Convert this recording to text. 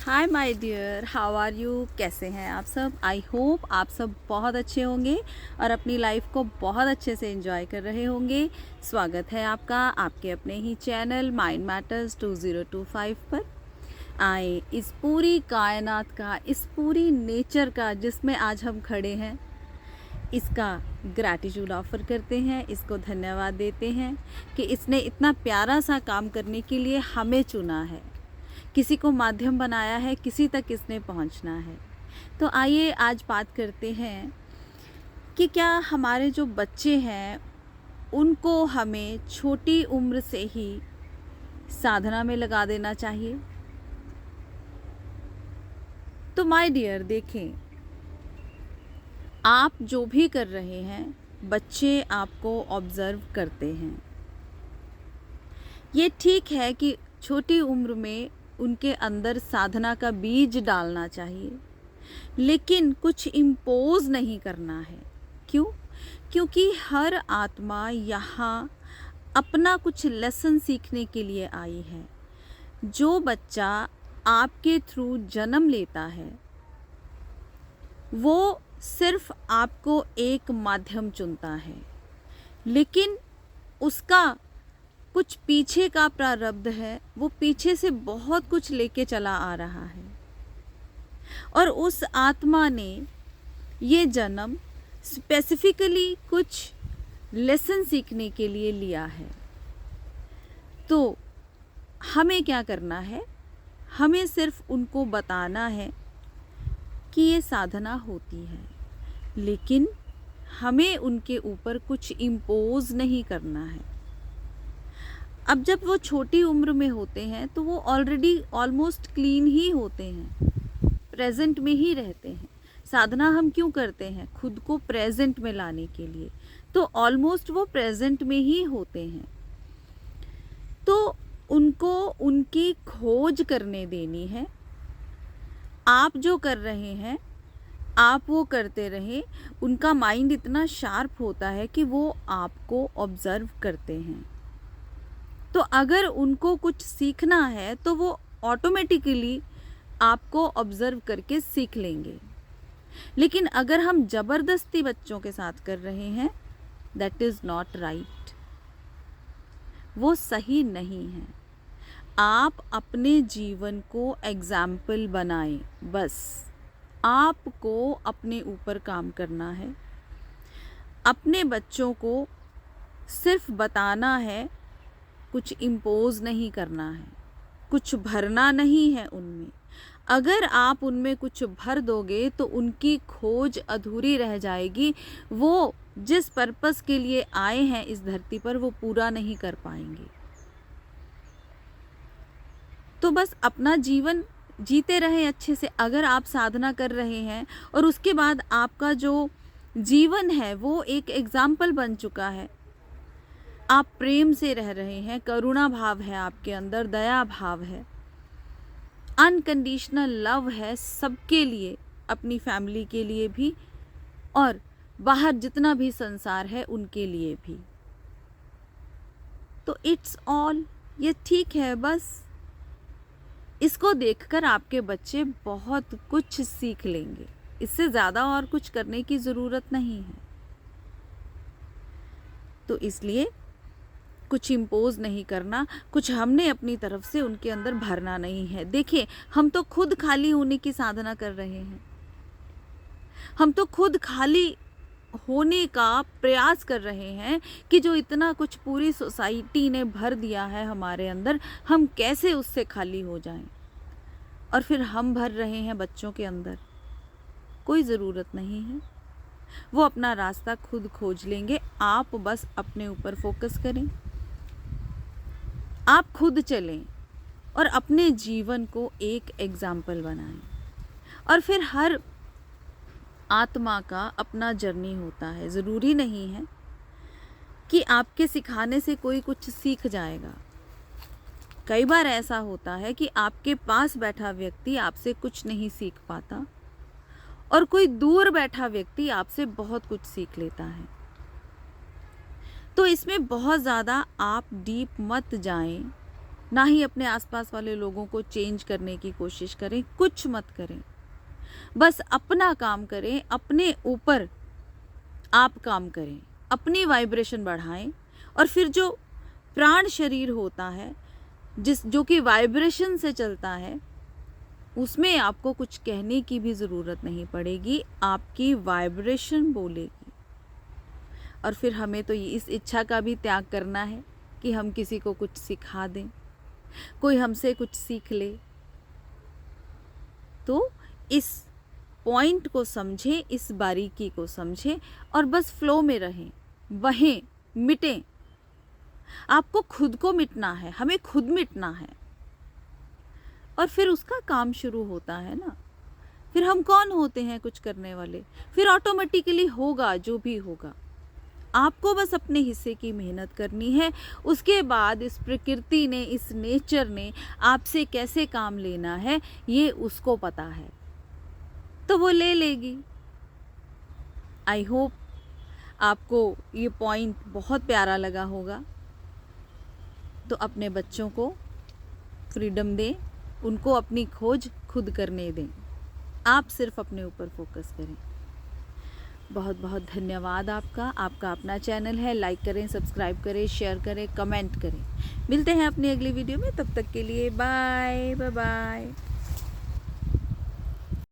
Hi my dear, how are you? कैसे हैं आप सब? आई होप आप सब बहुत अच्छे होंगे और अपनी लाइफ को बहुत अच्छे से एंजॉय कर रहे होंगे। स्वागत है आपका आपके अपने ही चैनल माइंड मैटर्स 2025 पर। आए इस पूरी कायनात का, इस पूरी नेचर का जिसमें आज हम खड़े हैं, इसका ग्रैटिट्यूड ऑफ़र करते हैं, इसको धन्यवाद देते हैं कि इसने इतना प्यारा सा काम करने के लिए हमें चुना है, किसी को माध्यम बनाया है, किसी तक इसने पहुंचना है। तो आइए आज बात करते हैं कि क्या हमारे जो बच्चे हैं उनको हमें छोटी उम्र से ही साधना में लगा देना चाहिए। तो माय डियर, देखें, आप जो भी कर रहे हैं बच्चे आपको ऑब्ज़र्व करते हैं। ये ठीक है कि छोटी उम्र में उनके अंदर साधना का बीज डालना चाहिए, लेकिन कुछ इम्पोज नहीं करना है। क्यों? क्योंकि हर आत्मा यहाँ अपना कुछ लेसन सीखने के लिए आई है। जो बच्चा आपके थ्रू जन्म लेता है वो सिर्फ आपको एक माध्यम चुनता है, लेकिन उसका कुछ पीछे का प्रारब्ध है, वो पीछे से बहुत कुछ लेके चला आ रहा है और उस आत्मा ने ये जन्म स्पेसिफिकली कुछ लेसन सीखने के लिए लिया है। तो हमें क्या करना है? हमें सिर्फ उनको बताना है कि ये साधना होती है, लेकिन हमें उनके ऊपर कुछ इम्पोज नहीं करना है। अब जब वो छोटी उम्र में होते हैं तो वो ऑलरेडी ऑलमोस्ट क्लीन ही होते हैं, प्रेजेंट में ही रहते हैं। साधना हम क्यों करते हैं? खुद को प्रेजेंट में लाने के लिए। तो ऑलमोस्ट वो प्रेजेंट में ही होते हैं। तो उनको उनकी खोज करने देनी है। आप जो कर रहे हैं आप वो करते रहें। उनका माइंड इतना शार्प होता है कि वो आपको ऑब्जर्व करते हैं। तो अगर उनको कुछ सीखना है तो वो ऑटोमेटिकली आपको ऑब्जर्व करके सीख लेंगे। लेकिन अगर हम ज़बरदस्ती बच्चों के साथ कर रहे हैं, दैट इज़ नॉट राइट। वो सही नहीं है। आप अपने जीवन को एग्जाम्पल बनाएं। बस आपको अपने ऊपर काम करना है। अपने बच्चों को सिर्फ बताना है, कुछ इम्पोज नहीं करना है, कुछ भरना नहीं है उनमें। अगर आप उनमें कुछ भर दोगे तो उनकी खोज अधूरी रह जाएगी। वो जिस पर्पस के लिए आए हैं इस धरती पर वो पूरा नहीं कर पाएंगे। तो बस अपना जीवन जीते रहें अच्छे से। अगर आप साधना कर रहे हैं और उसके बाद आपका जो जीवन है वो एक एग्जाम्पल बन चुका है, आप प्रेम से रह रहे हैं, करुणा भाव है आपके अंदर, दया भाव है, अनकंडीशनल लव है सबके लिए, अपनी फैमिली के लिए भी और बाहर जितना भी संसार है उनके लिए भी, तो इट्स ऑल, ये ठीक है। बस इसको देखकर आपके बच्चे बहुत कुछ सीख लेंगे। इससे ज़्यादा और कुछ करने की ज़रूरत नहीं है। तो इसलिए कुछ इम्पोज नहीं करना, कुछ हमने अपनी तरफ से उनके अंदर भरना नहीं है। देखिए, हम तो खुद खाली होने की साधना कर रहे हैं। हम तो खुद खाली होने का प्रयास कर रहे हैं कि जो इतना कुछ पूरी सोसाइटी ने भर दिया है हमारे अंदर, हम कैसे उससे खाली हो जाएं। और फिर हम भर रहे हैं बच्चों के अंदर। कोई ज़रूरत नहीं है। वो अपना रास्ता खुद खोज लेंगे। आप बस अपने ऊपर फोकस करें, आप खुद चलें और अपने जीवन को एक एग्जाम्पल बनाएं। और फिर हर आत्मा का अपना जर्नी होता है। ज़रूरी नहीं है कि आपके सिखाने से कोई कुछ सीख जाएगा। कई बार ऐसा होता है कि आपके पास बैठा व्यक्ति आपसे कुछ नहीं सीख पाता और कोई दूर बैठा व्यक्ति आपसे बहुत कुछ सीख लेता है। तो इसमें बहुत ज़्यादा आप डीप मत जाएं, ना ही अपने आसपास वाले लोगों को चेंज करने की कोशिश करें, कुछ मत करें। बस अपना काम करें, अपने ऊपर आप काम करें, अपनी वाइब्रेशन बढ़ाएं और फिर जो प्राण शरीर होता है जो कि वाइब्रेशन से चलता है, उसमें आपको कुछ कहने की भी ज़रूरत नहीं पड़ेगी, आपकी वाइब्रेशन बोलेगी। और फिर हमें तो इस इच्छा का भी त्याग करना है कि हम किसी को कुछ सिखा दें, कोई हमसे कुछ सीख ले। तो इस पॉइंट को समझें, इस बारीकी को समझें और बस फ्लो में रहें, बहें, मिटें। आपको खुद को मिटना है, हमें खुद मिटना है और फिर उसका काम शुरू होता है ना। फिर हम कौन होते हैं कुछ करने वाले? फिर ऑटोमेटिकली होगा जो भी होगा। आपको बस अपने हिस्से की मेहनत करनी है। उसके बाद इस प्रकृति ने, इस नेचर ने आपसे कैसे काम लेना है ये उसको पता है, तो वो ले लेगी। आई होप आपको ये पॉइंट बहुत प्यारा लगा होगा। तो अपने बच्चों को फ्रीडम दें, उनको अपनी खोज खुद करने दें, आप सिर्फ अपने ऊपर फोकस करें। बहुत बहुत धन्यवाद आपका। आपका अपना चैनल है, लाइक करें, सब्सक्राइब करें, शेयर करें, कमेंट करें। मिलते हैं अपनी अगली वीडियो में, तब तक के लिए बाय बाय।